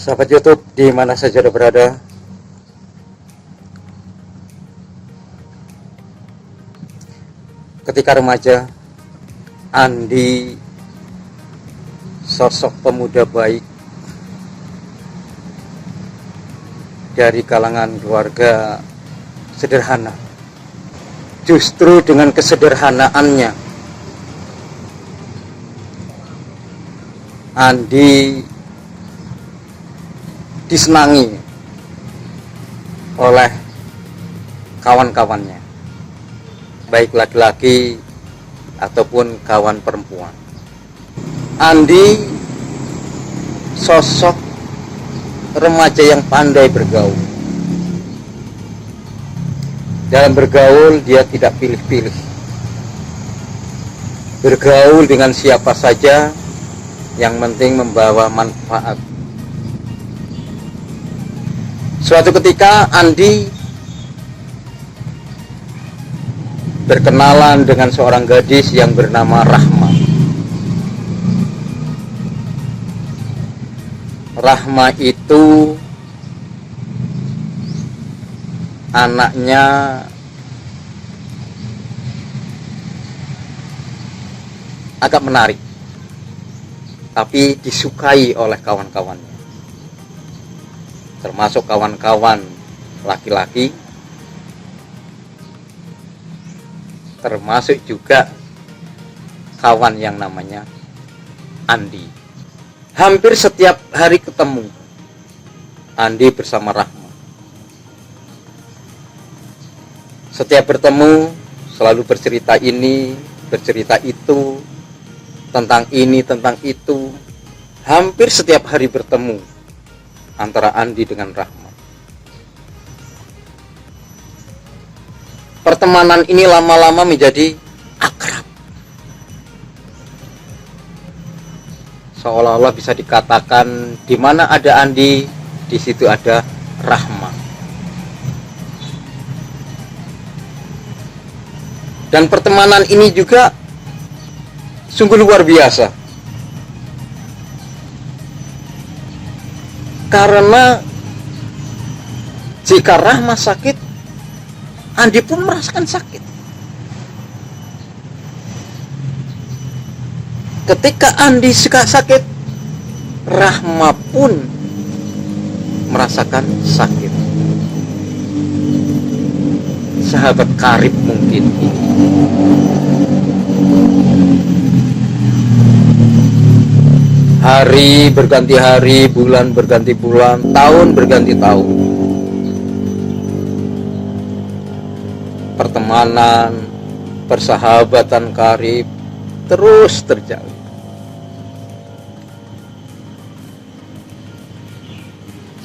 Sahabat YouTube di mana saja Anda berada, ketika remaja, Andi sosok pemuda baik dari kalangan keluarga sederhana. Justru dengan kesederhanaannya, Andi disenangi oleh kawan-kawannya, baik laki-laki ataupun kawan perempuan. Andi sosok remaja yang pandai bergaul. Dalam bergaul dia tidak pilih-pilih. Bergaul dengan siapa saja, yang penting membawa manfaat. Suatu ketika Andi berkenalan dengan seorang gadis yang bernama Rahma. Rahma itu anaknya agak menarik, tapi disukai oleh kawan-kawannya, termasuk kawan-kawan laki-laki, termasuk juga kawan yang namanya Andi. Hampir setiap hari ketemu Andi bersama Rahma. Setiap bertemu selalu bercerita ini, bercerita itu, tentang ini, tentang itu. Hampir setiap hari bertemu antara Andi dengan Rahma. Pertemanan ini lama-lama menjadi akrab. Seolah-olah bisa dikatakan di mana ada Andi, di situ ada Rahma. Dan pertemanan ini juga sungguh luar biasa. Karena jika Rahma sakit, Andi pun merasakan sakit. Ketika Andi sakit, Rahma pun merasakan sakit. Sahabat karib mungkin ini. Hari berganti hari, bulan berganti bulan, tahun berganti tahun. Pertemanan, persahabatan karib terus terjalin.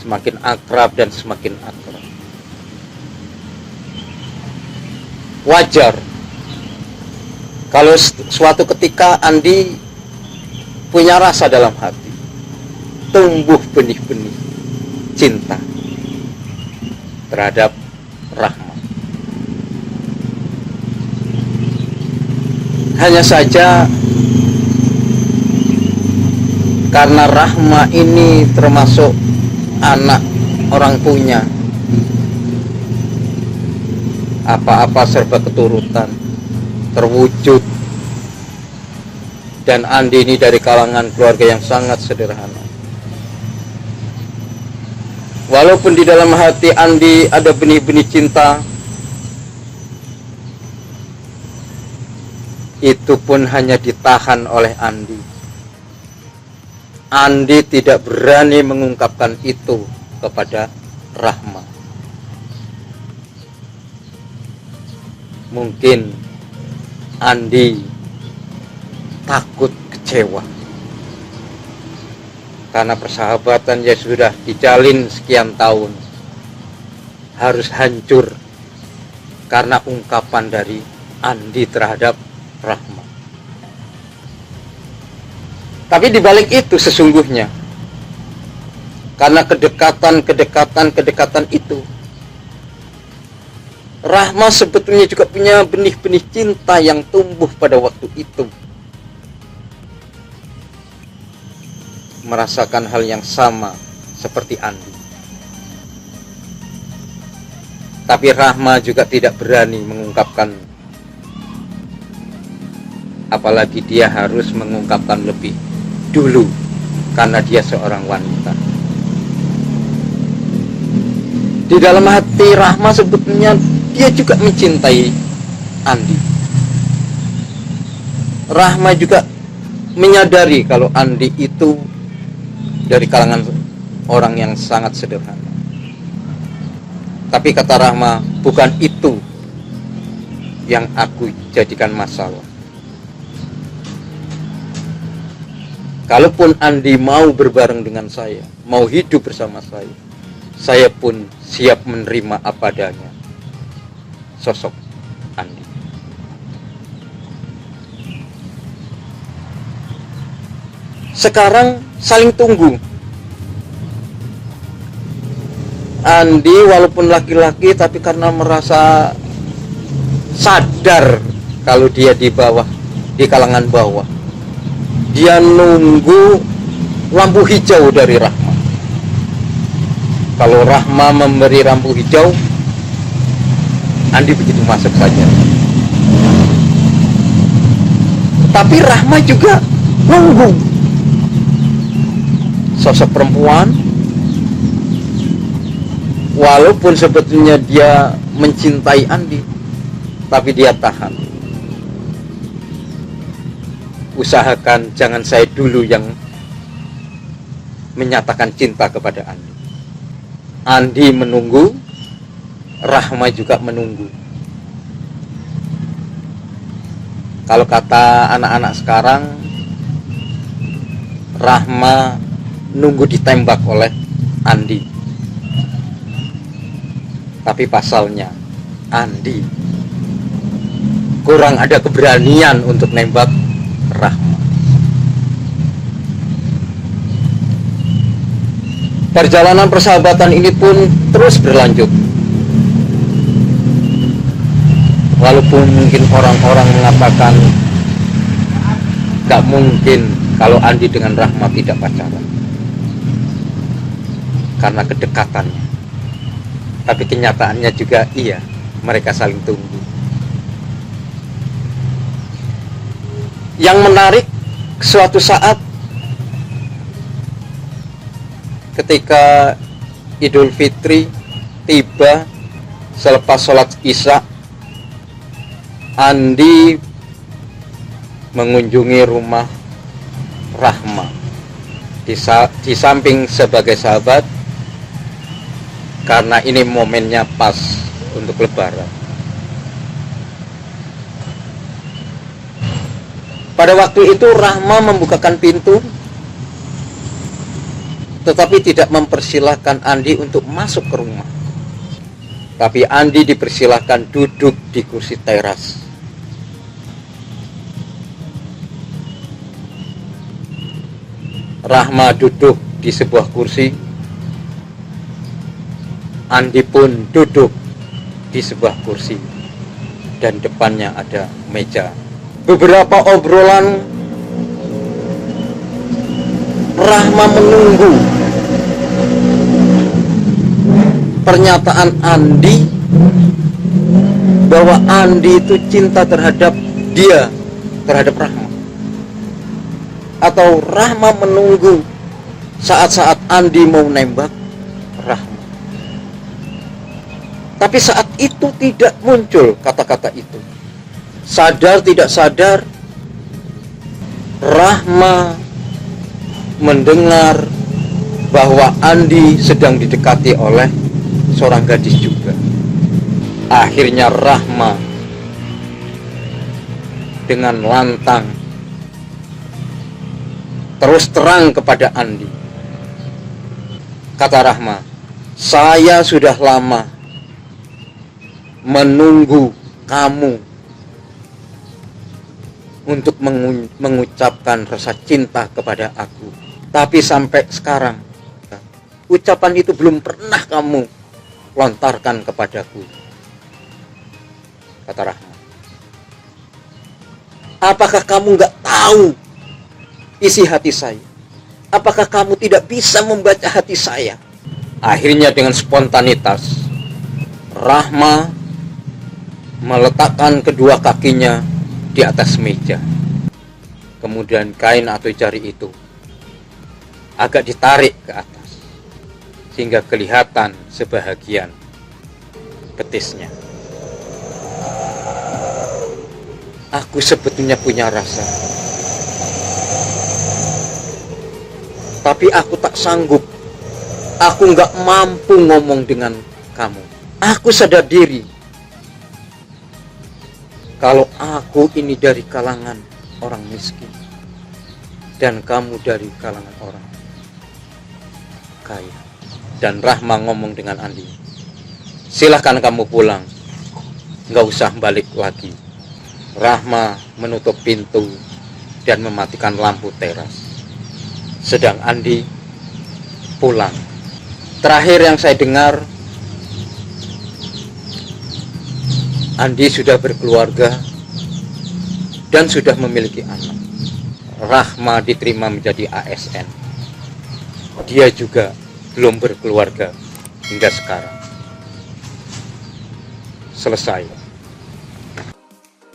Semakin akrab dan semakin akrab. Wajar kalau suatu ketika Andi punya rasa dalam hati, tumbuh benih-benih cinta terhadap Rahma. Hanya saja karena Rahma ini termasuk anak orang punya, apa-apa serba keturutan, terwujud. Dan Andi ini dari kalangan keluarga yang sangat sederhana. Walaupun di dalam hati Andi ada benih-benih cinta, itu pun hanya ditahan oleh Andi. Andi tidak berani mengungkapkan itu kepada Rahma. Mungkin Andi takut kecewa karena persahabatan yang sudah dijalin sekian tahun harus hancur karena ungkapan dari Andi terhadap Rahma. Tapi dibalik itu sesungguhnya, karena kedekatan itu, Rahma sebetulnya juga punya benih-benih cinta yang tumbuh pada waktu itu. Merasakan hal yang sama seperti Andi. Tapi Rahma juga tidak berani mengungkapkan, apalagi dia harus mengungkapkan lebih dulu karena dia seorang wanita. Di dalam hati Rahma sebetulnya dia juga mencintai Andi. Rahma juga menyadari kalau Andi itu dari kalangan orang yang sangat sederhana. Tapi kata Rahma, bukan itu yang aku jadikan masalah. Kalaupun Andi mau berbareng dengan saya, mau hidup bersama saya pun siap menerima apa adanya sosok Andi. Sekarang saling tunggu. Andi walaupun laki-laki tapi karena merasa sadar kalau dia di bawah, di kalangan bawah, dia nunggu lampu hijau dari Rahma. Kalau Rahma memberi lampu hijau, Andi begitu masuk saja. Tapi Rahma juga nunggu sosok perempuan. Walaupun sebetulnya dia mencintai Andi, tapi dia tahan. Usahakan jangan saya dulu yang menyatakan cinta kepada Andi. Andi menunggu, Rahma juga menunggu. Kalau kata anak-anak sekarang, Rahma nunggu ditembak oleh Andi. Tapi pasalnya Andi kurang ada keberanian untuk nembak Rahma. Perjalanan persahabatan ini pun terus berlanjut. Walaupun mungkin orang-orang mengatakan gak mungkin kalau Andi dengan Rahma tidak pacaran karena kedekatannya. Tapi kenyataannya juga iya, mereka saling tunggu. Yang menarik, suatu saat ketika Idul Fitri tiba selepas sholat Isya, Andi mengunjungi rumah Rahma di samping sebagai sahabat, karena ini momennya pas untuk Lebaran. Pada waktu itu Rahma membukakan pintu, tetapi tidak mempersilahkan Andi untuk masuk ke rumah. Tapi Andi dipersilahkan duduk di kursi teras. Rahma duduk di sebuah kursi, Andi pun duduk di sebuah kursi dan depannya ada meja. Beberapa obrolan, Rahma menunggu pernyataan Andi bahwa Andi itu cinta terhadap dia, terhadap Rahma. Atau Rahma menunggu saat-saat Andi mau nembak Rahma. Tapi saat itu tidak muncul kata-kata itu. Sadar tidak sadar, Rahma mendengar bahwa Andi sedang didekati oleh seorang gadis juga. Akhirnya Rahma dengan lantang terus terang kepada Andi. Kata Rahma, saya sudah lama menunggu kamu untuk mengucapkan rasa cinta kepada aku. Tapi sampai sekarang ucapan itu belum pernah kamu lontarkan kepadaku. Kata Rahma, apakah kamu gak tahu isi hati saya? Apakah kamu tidak bisa membaca hati saya? Akhirnya dengan spontanitas, Rahma meletakkan kedua kakinya di atas meja. Kemudian kain atau jari itu agak ditarik ke atas, sehingga kelihatan sebahagian betisnya. Aku sebetulnya punya rasa, tapi aku tak sanggup. Aku nggak mampu ngomong dengan kamu. Aku sadar diri kalau aku ini dari kalangan orang miskin dan kamu dari kalangan orang kaya. Dan Rahma ngomong dengan Andi, silahkan kamu pulang, nggak usah balik lagi. Rahma menutup pintu dan mematikan lampu teras, sedang Andi pulang. Terakhir yang saya dengar, Andi sudah berkeluarga dan sudah memiliki anak. Rahma diterima menjadi ASN. Dia juga belum berkeluarga hingga sekarang. Selesai.